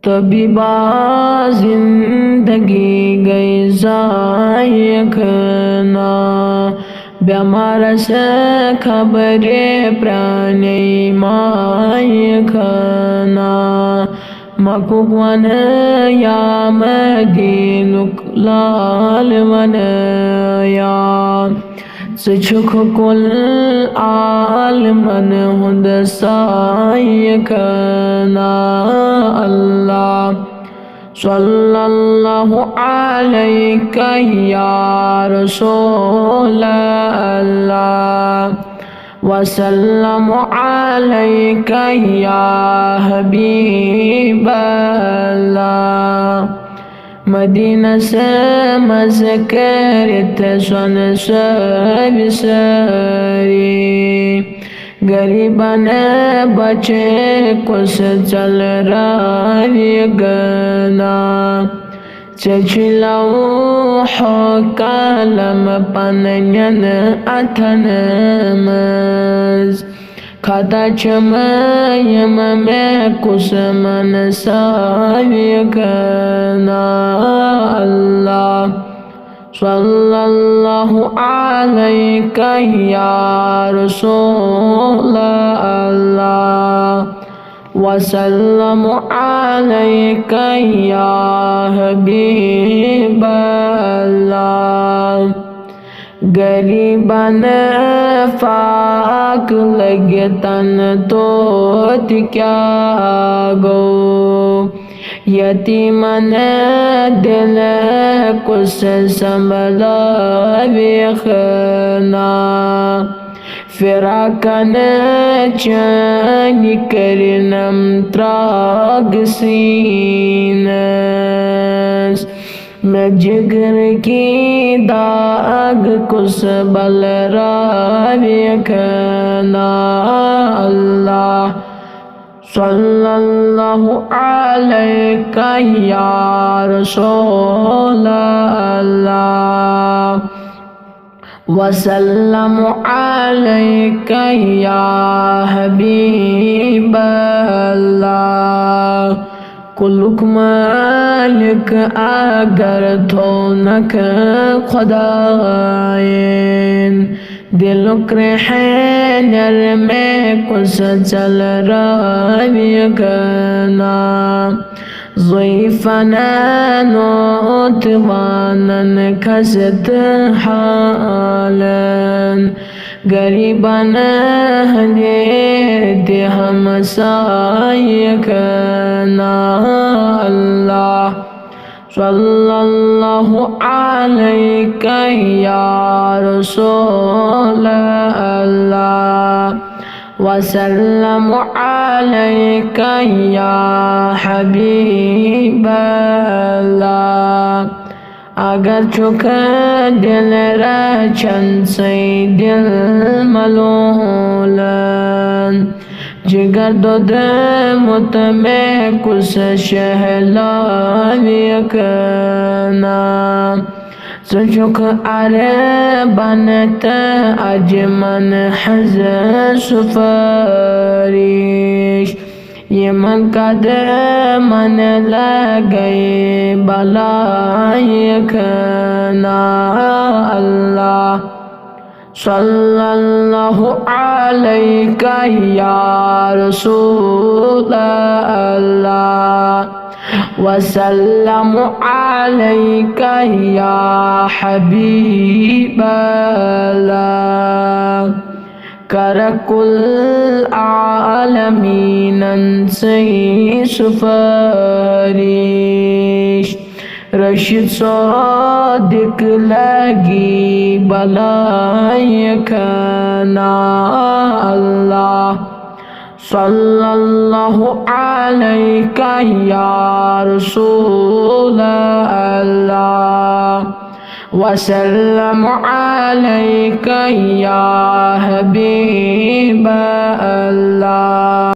तबीबा जिंदगी गई जायकना बेमार से खबरे प्राणी मायकना मकुवन या मदीनुक लाल वन या सुछुख कुल आलमन हुंद सायकना अल्लाह सल्लल्लाहु अलैका या रसूल अल्लाह वसल्लम अलैका या हबीब अल्लाह मदीना से मज़करत सन सब सरी गरीबन बचे कुछ चल रही गना चचिलाऊ हो कलम पनयन अथन मज खाता चमयम में कुछ मन सावी गना अल्लाह सल्लल्लाहु अलैका या रसूल अल्लाह वसल्लम अलैका या हबीब अल्लाह गरीबन फाक लगे तन तो क्या गो यतीमन दिल कुछ संभला बेखना फिराकन चानी करनम त्राग सीनस मैं जिगर की दाग कुछ बल राखना अल्लाह सल्लल्लाहु अलैका या रसूल अल्लाह वसल्लम अलैका या हबीब अल्लाह कुलुक मालिक अगर तो नक खुदायन दिलुक रहनर में कुछ चल रही गना ज़ैफ़ना नोतवानन खसत हालन गरीबन हदे हम सायकना अल्लाह सल्लल्लाहु अलैका या रसूल अल्लाह वसल्लम अलैका या हबीब अल्लाह अगर चुका दिल रचन से दिल मलोलन जिगर दो मुत में कुछ शहलावियकना सुचुक अरे बनत अजमन हज सुफरिश ये मकद मन लगे बलायकना अल्लाह सल्लल्लाहु अलैका या रसूल अल्लाह वसल्लम अलैका या हबीब अल्लाह कर कुल आलमीनन से सुफरिश रशीद सादिक लगी बलायकना अल्लाह सल्लल्लाहु अलैका या रसूल अल्लाह वसल्लम अलैका या हबीब अल्लाह